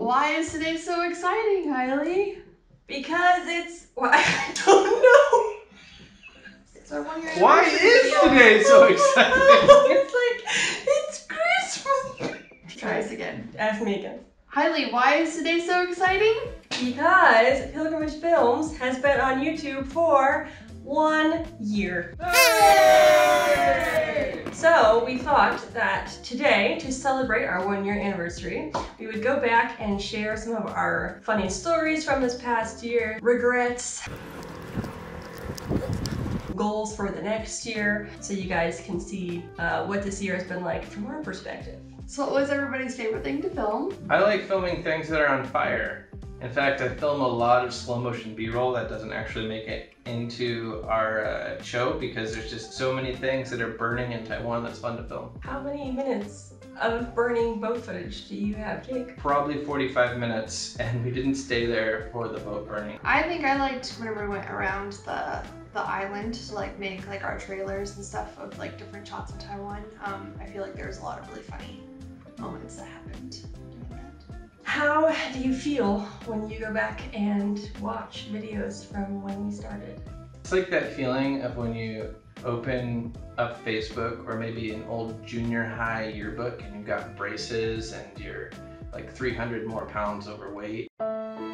Why is today so exciting, Kylie? Because it's... Well, I don't know. It's our 1 year Why anniversary is video. today so exciting? It's like, it's Christmas. Try this again. Ask me again. Kylie, why is today so exciting? Because Pilgrimage Films has been on YouTube for 1 year. Yay! So we thought that today, to celebrate our 1 year anniversary, we would go back and share some of our funny stories from this past year, regrets, goals for the next year, so you guys can see what this year has been like from our perspective. So what was everybody's favorite thing to film? I like filming things that are on fire. In fact, I film a lot of slow motion B-roll that doesn't actually make it into our show because there's just so many things that are burning in Taiwan that's fun to film. How many minutes of burning boat footage do you have, Jake? Probably 45 minutes, and we didn't stay there for the boat burning. I think I liked whenever we went around the island to like make like our trailers and stuff of like different shots of Taiwan. I feel like there was a lot of really funny moments that happened doing that. How do you feel when you go back and watch videos from when we started? It's like that feeling of when you open up Facebook or maybe an old junior high yearbook and you've got braces and you're like 300 more pounds overweight. And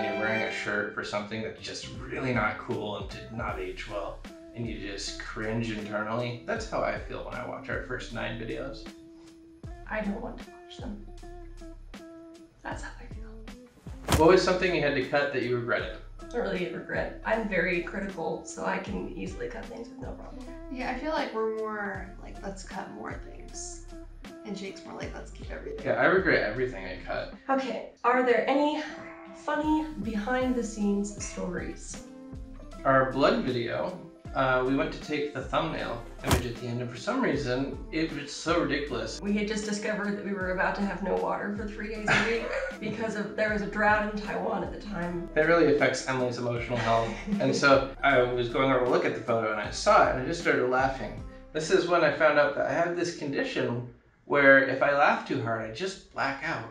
you're wearing a shirt for something that's just really not cool and did not age well. And you just cringe internally. That's how I feel when I watch our first 9 videos. I don't want to watch them. That's how I feel. What was something you had to cut that you regretted? I don't really regret. I'm very critical, so I can easily cut things with no problem. Yeah, I feel like we're more like, let's cut more things. And Jake's more like, let's keep everything. Yeah, I regret everything I cut. Okay, are there any funny behind the scenes stories? Our blood video, we went to take the thumbnail image at the end, and for some reason, it was so ridiculous. We had just discovered that we were about to have no water for 3 days a week because there was a drought in Taiwan at the time. That really affects Emily's emotional health. And so I was going over to look at the photo and I saw it and I just started laughing. This is when I found out that I have this condition where if I laugh too hard, I just black out.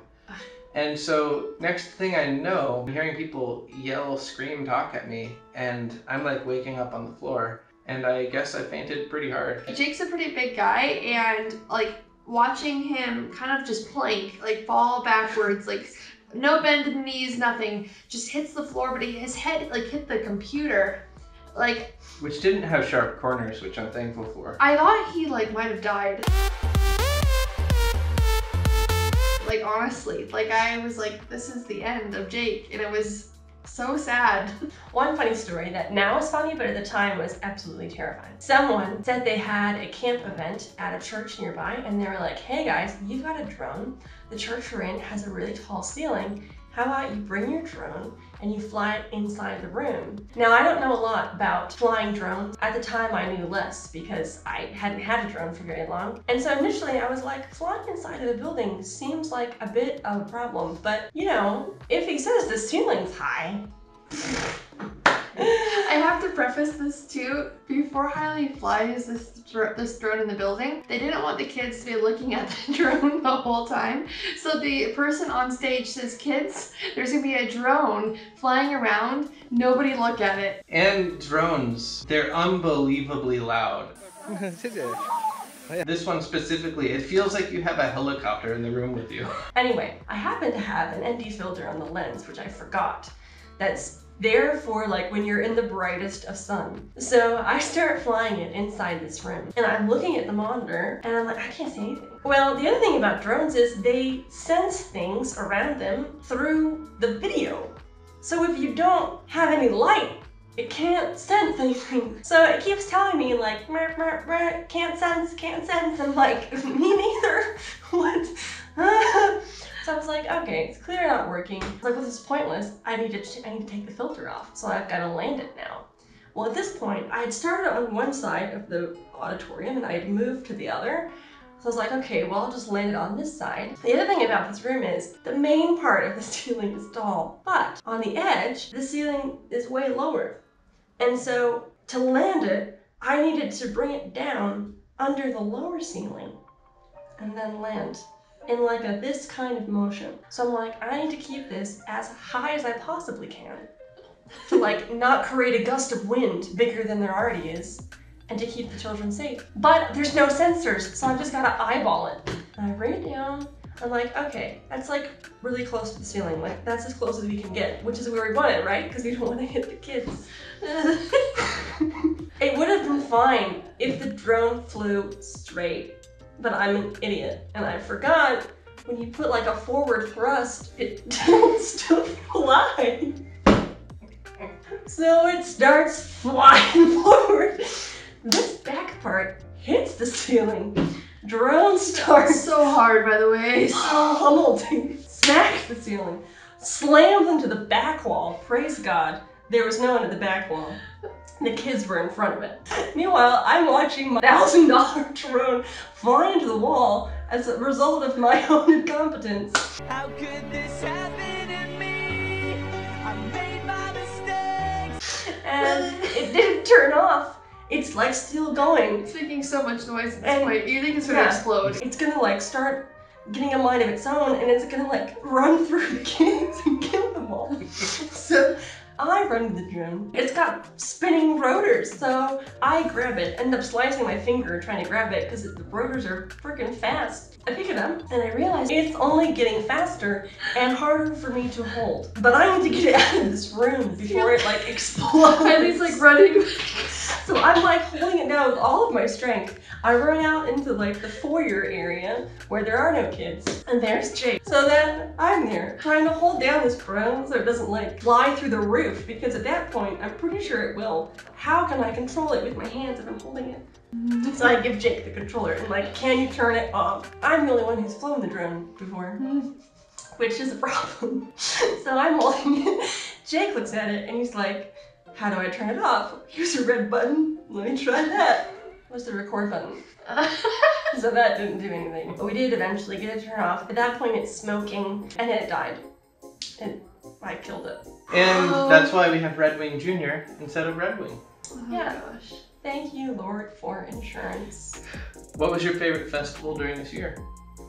And so next thing I know, I'm hearing people yell, scream, talk at me, and I'm like waking up on the floor. And I guess I fainted pretty hard. Jake's a pretty big guy, and like watching him kind of just plank, like fall backwards, like no bend in the knees, nothing, just hits the floor, but his head like hit the computer, like. Which didn't have sharp corners, which I'm thankful for. I thought he like might have died. Like honestly, like I was like, this is the end of Jake, and it was so sad. One funny story that now is funny, but at the time was absolutely terrifying. Someone said they had a camp event at a church nearby, and they were like, hey guys, you've got a drone. The church we're in has a really tall ceiling. How about you bring your drone and you fly it inside the room? Now, I don't know a lot about flying drones. At the time, I knew less because I hadn't had a drone for very long. And so initially, I was like, flying inside of the building seems like a bit of a problem. But, you know, if he says the ceiling's high, I have to preface this too, before Hailey flies this drone in the building, they didn't want the kids to be looking at the drone the whole time. So the person on stage says, kids, there's gonna be a drone flying around, nobody look at it. And drones, they're unbelievably loud. This one specifically, it feels like you have a helicopter in the room with you. Anyway, I happen to have an ND filter on the lens, which I forgot. That's there for like when you're in the brightest of sun. So I start flying it inside this room and I'm looking at the monitor and I'm like, I can't see anything. Well, the other thing about drones is they sense things around them through the video. So if you don't have any light, it can't sense anything. So it keeps telling me like, mer, mer, mer, can't sense. I'm like, me neither. What? So I was like, okay, it's clearly not working. I was like, well, this is pointless. I need to take the filter off. So I've got to land it now. Well, at this point, I had started on one side of the auditorium and I had moved to the other. So I was like, okay, well, I'll just land it on this side. The other thing about this room is the main part of the ceiling is tall, but on the edge, the ceiling is way lower. And so to land it, I needed to bring it down under the lower ceiling and then land in like this kind of motion. So I'm like, I need to keep this as high as I possibly can to like not create a gust of wind bigger than there already is and to keep the children safe. But there's no sensors, so I've just gotta eyeball it. And I bring it down. I'm like, okay, that's like really close to the ceiling. Like that's as close as we can get, which is where we want it, right? Because we don't want to hit the kids. It would have been fine if the drone flew straight, but I'm an idiot and I forgot when you put like a forward thrust, it tilts to fly. So it starts flying forward. This back part hits the ceiling. Drone starts So hard, by the way. pummeling, smacks the ceiling, slams into the back wall. Praise God, there was no one at the back wall. The kids were in front of it. Meanwhile, I'm watching my $1,000 drone fly into the wall as a result of my own incompetence. How could this happen to me? I made my mistakes. And it didn't turn off. It's like still going. It's making so much noise at this And- point. You think it's gonna explode. It's gonna like start getting a mind of its own and it's gonna like run through the kids and kill them all. So I run to the drone. It's got spinning rotors, so I grab it, end up slicing my finger trying to grab it because the rotors are freaking fast. I pick it up and I realize it's only getting faster and harder for me to hold. But I need to get it out of this room before it like explodes. And he's like running. So I'm like holding it down with all of my strength. I run out into like the foyer area where there are no kids, and there's Jake. So then I'm there trying to hold down this drone so it doesn't like fly through the roof, because at that point I'm pretty sure it will. How can I control it with my hands if I'm holding it? So I give Jake the controller and like, can you turn it off? I'm the only one who's flown the drone before, which is a problem. So I'm holding it. Jake looks at it and he's like, how do I turn it off? Here's a red button. Let me try that. What's the record button? So that didn't do anything. But we did eventually get it turned off. At that point it's smoking and it died. And I killed it. And that's why we have Red Wing Jr. instead of Red Wing. Oh Yeah. gosh. Thank you, Lord, for insurance. What was your favorite festival during this year?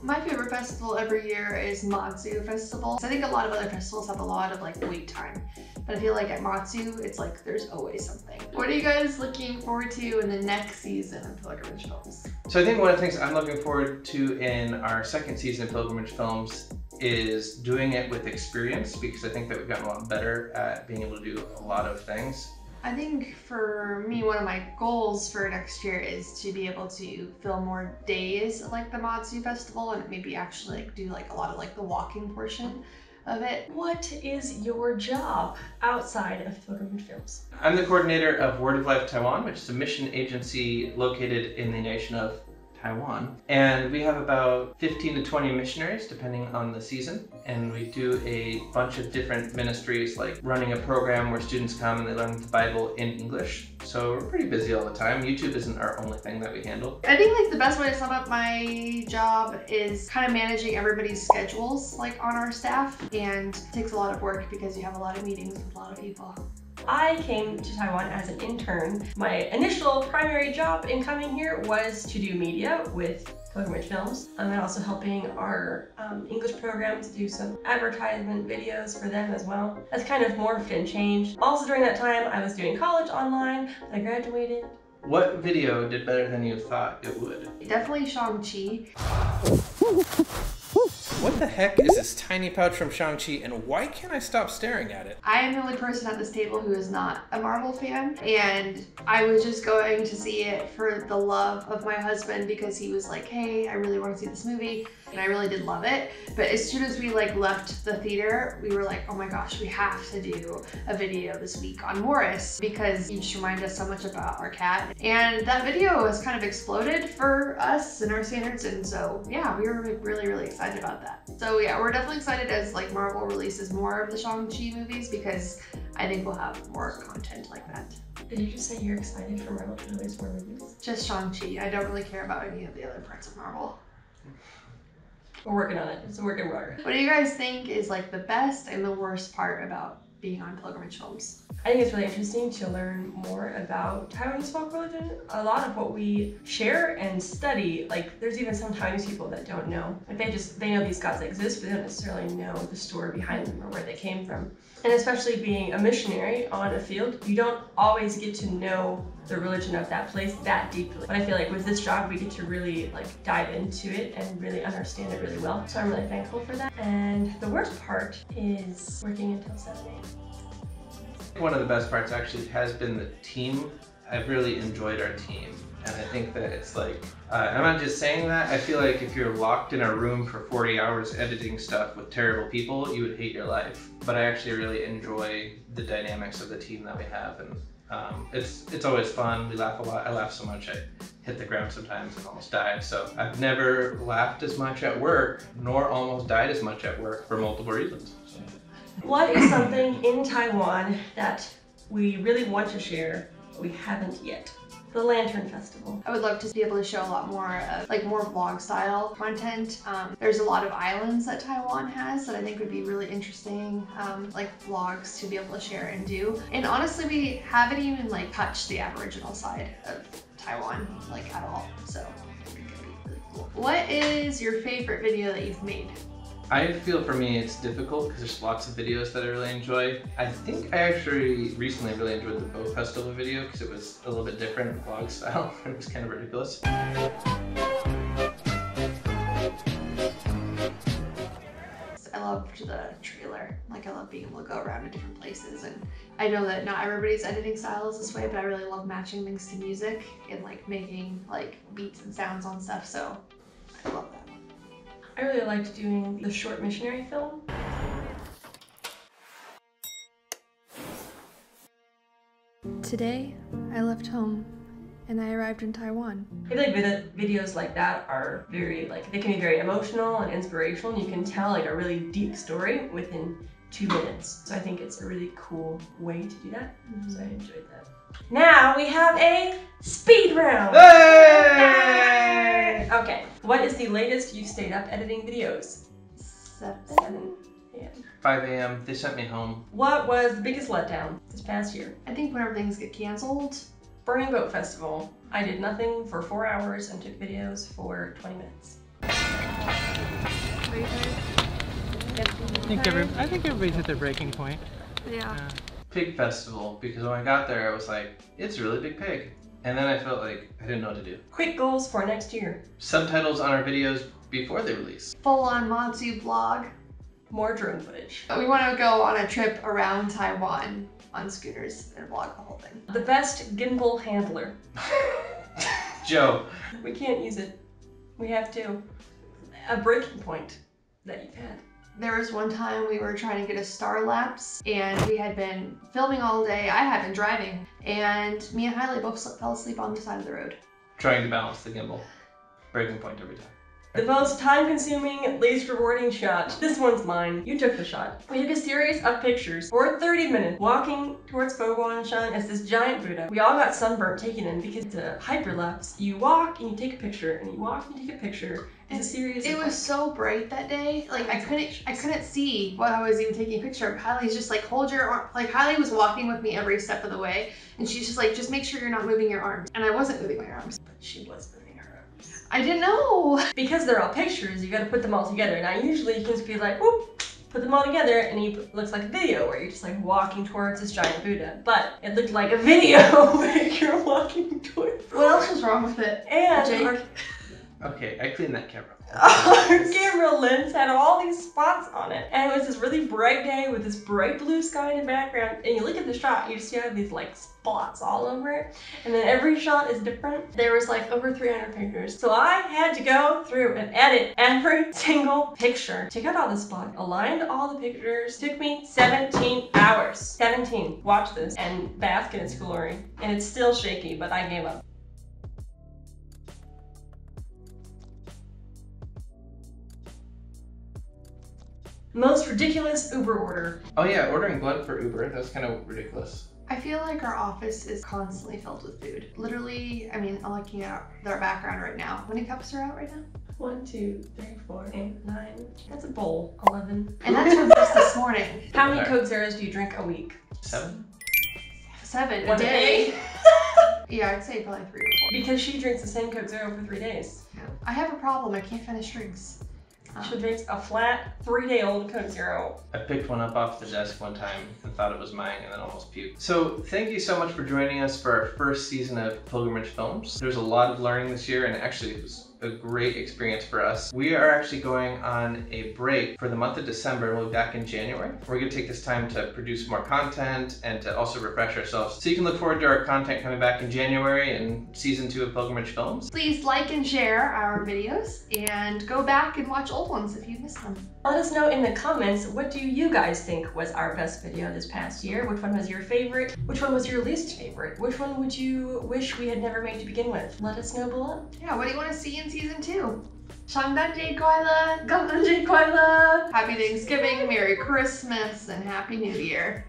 My favorite festival every year is Matsu Festival. So I think a lot of other festivals have a lot of like wait time. But I feel like at Matsu, it's like there's always something. What are you guys looking forward to in the next season of Pilgrimage Films? So I think one of the things I'm looking forward to in our second season of Pilgrimage Films is doing it with experience, because I think that we've gotten a lot better at being able to do a lot of things. I think for me, one of my goals for next year is to be able to film more days of like the Matsu Festival and maybe actually like do like a lot of like the walking portion of it. What is your job outside of Pilgrimage Films? I'm the coordinator of Word of Life Taiwan, which is a mission agency located in the nation of Taiwan. And we have about 15 to 20 missionaries, depending on the season. And we do a bunch of different ministries, like running a program where students come and they learn the Bible in English. So we're pretty busy all the time. YouTube isn't our only thing that we handle. I think like the best way to sum up my job is kind of managing everybody's schedules like on our staff, and it takes a lot of work because you have a lot of meetings with a lot of people. I came to Taiwan as an intern. My initial primary job in coming here was to do media with Pilgrimage Films. I'm also helping our English program to do some advertisement videos for them as well. That's kind of morphed and changed. Also during that time, I was doing college online. I graduated. What video did better than you thought it would? Definitely Shang-Chi. What the heck is this tiny pouch from Shang-Chi, and why can't I stop staring at it? I am the only person at this table who is not a Marvel fan, and I was just going to see it for the love of my husband because he was like, hey, I really want to see this movie, and I really did love it. But as soon as we like left the theater, we were like, oh my gosh, we have to do a video this week on Morris because you just remind us so much about our cat. And that video has kind of exploded for us and our standards, and so yeah, we were really, really excited about that. So yeah, we're definitely excited as like Marvel releases more of the Shang-Chi movies because I think we'll have more content like that. Did you just say you're excited for Marvel to release more movies? Just Shang-Chi. I don't really care about any of the other parts of Marvel. We're working on it. It's a work in progress. What do you guys think is like the best and the worst part about being on pilgrimage films. I think it's really interesting to learn more about Taiwanese folk religion. A lot of what we share and study, like there's even some Taiwanese people that don't know. Like they know these gods exist, but they don't necessarily know the story behind them or where they came from. And especially being a missionary on a field, you don't always get to know the religion of that place that deeply. But I feel like with this job, we get to really like dive into it and really understand it really well. So I'm really thankful for that. And the worst part is working until 7 a.m. One of the best parts actually has been the team. I've really enjoyed our team. And I think that it's like, I'm not just saying that, I feel like if you're locked in a room for 40 hours editing stuff with terrible people, you would hate your life. But I actually really enjoy the dynamics of the team that we have, and it's always fun. We laugh a lot. I laugh so much I hit the ground sometimes and almost died. So I've never laughed as much at work, nor almost died as much at work for multiple reasons. So. What is something in Taiwan that we really want to share, but we haven't yet? The Lantern Festival. I would love to be able to show a lot more of like more vlog style content. There's a lot of islands that Taiwan has that I think would be really interesting, like vlogs to be able to share and do. And honestly, we haven't even like touched the Aboriginal side of Taiwan like at all. So I think it'd be really cool. What is your favorite video that you've made? I feel for me it's difficult because there's lots of videos that I really enjoy. I think I actually recently really enjoyed the Bow Festival video because it was a little bit different vlog style. It was kind of ridiculous. I loved the trailer. Like I love being able to go around to different places, and I know that not everybody's editing style is this way, but I really love matching things to music and like making like beats and sounds on stuff, so I love that. I really liked doing the short missionary film. Today, I left home and I arrived in Taiwan. I feel like videos like that are very, like, they can be very emotional and inspirational, and you can tell like a really deep story within 2 minutes. So I think it's a really cool way to do that. So I enjoyed that. Now we have a speed round. Hey! Okay, what is the latest you've stayed up editing videos? 7 a.m. 5 a.m. They sent me home. What was the biggest letdown this past year? I think whenever things get canceled. Burning Boat Festival. I did nothing for 4 hours and took videos for 20 minutes. Are you tired? I think everybody's at their breaking point. Yeah. Pig festival, because when I got there I was like, it's a really big pig. And then I felt like I didn't know what to do. Quick goals for next year. Subtitles on our videos before they release. Full-on Matsu vlog. More drone footage. We want to go on a trip around Taiwan on scooters and vlog the whole thing. The best gimbal handler. Joe. We can't use it. We have to. A breaking point that you've had. There was one time we were trying to get a star lapse and we had been filming all day. I had been driving, and me and Hailey both fell asleep on the side of the road. Trying to balance the gimbal. Breaking point every time. The most time-consuming, least rewarding shot. This one's mine. You took the shot. We took a series of pictures for 30 minutes, walking towards Foguanshan as this giant Buddha. We all got sunburnt taking in because it's a hyperlapse. You walk and you take a picture, and you walk and you take a picture. It's a series. It was so bright that day. Like I couldn't see what I was even taking a picture of. Hailey's just like, hold your arm. Like Hailey was walking with me every step of the way, and she's just like, just make sure you're not moving your arms. And I wasn't moving my arms. But she was moving her arms. I didn't know. Because they're all pictures, you gotta put them all together. Now usually you can just be like, whoop, put them all together, and it looks like a video where you're just like walking towards this giant Buddha. But it looked like a video where you're walking towards. What else was wrong with it? And Jake? Okay, I cleaned that camera. our camera lens had all these spots on it. And it was this really bright day with this bright blue sky in the background. And you look at the shot, you just have these like spots all over it. And then every shot is different. There was like over 300 pictures. So I had to go through and edit every single picture. Check out all the spots. Aligned all the pictures. Took me 17 hours. 17. Watch this and bask in its glory. And it's still shaky, but I gave up. Most ridiculous Uber order. Oh yeah, ordering blood for Uber, that's kind of ridiculous. I feel like our office is constantly filled with food. Literally, I mean, I'm looking at their background right now. How many cups are out right now? 1, 2, 3, 4, 8, 9. That's a bowl. 11. And that's from just this morning. How many Coke Zeros do you drink a week? 7. 7 a One day. Yeah, I'd say probably 3 or 4. Because she drinks the same Coke Zero for 3 days. Yeah. I have a problem. I can't finish drinks. She drinks a flat 3-day-old Coke Zero. I picked one up off the desk one time and thought it was mine and then almost puked. So thank you so much for joining us for our first season of Pilgrimage Films. There's a lot of learning this year, and actually it was a great experience for us. We are actually going on a break for the month of December. We'll be back in January. We're going to take this time to produce more content and to also refresh ourselves. So you can look forward to our content coming back in January and season 2 of Pilgrimage Films. Please like and share our videos and go back and watch old ones if you missed them. Let us know in the comments, what do you guys think was our best video this past year? Which one was your favorite? Which one was your least favorite? Which one would you wish we had never made to begin with? Let us know below. Yeah, what do you want to see in season 2? Sangdanje Kwaila, Gamdanje Kwaila. Happy Thanksgiving, Merry Christmas, and Happy New Year.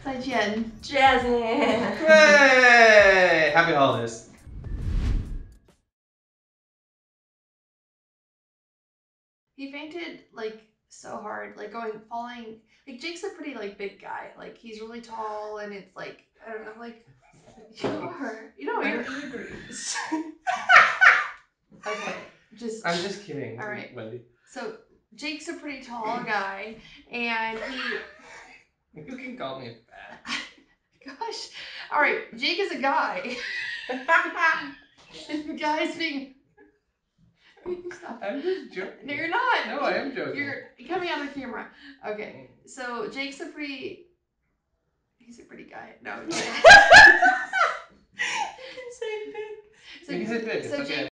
再见. Jasmine! Hey! Happy holidays. He fainted like so hard, like falling. Like Jake's a pretty like big guy. Like he's really tall, and it's like I don't know, like you are. You know, you're. Okay, I'm just kidding. All right. Wendy. So Jake's a pretty tall guy, and You can call me fat. gosh, all right, Jake is a guy. And the guy's being. Stop. I'm just joking. No, you're not. No, I am joking. You're coming out of the camera. Okay, so Jake's a pretty. He's a pretty guy. No. You can say big. So, You can say big, it's so okay. Jake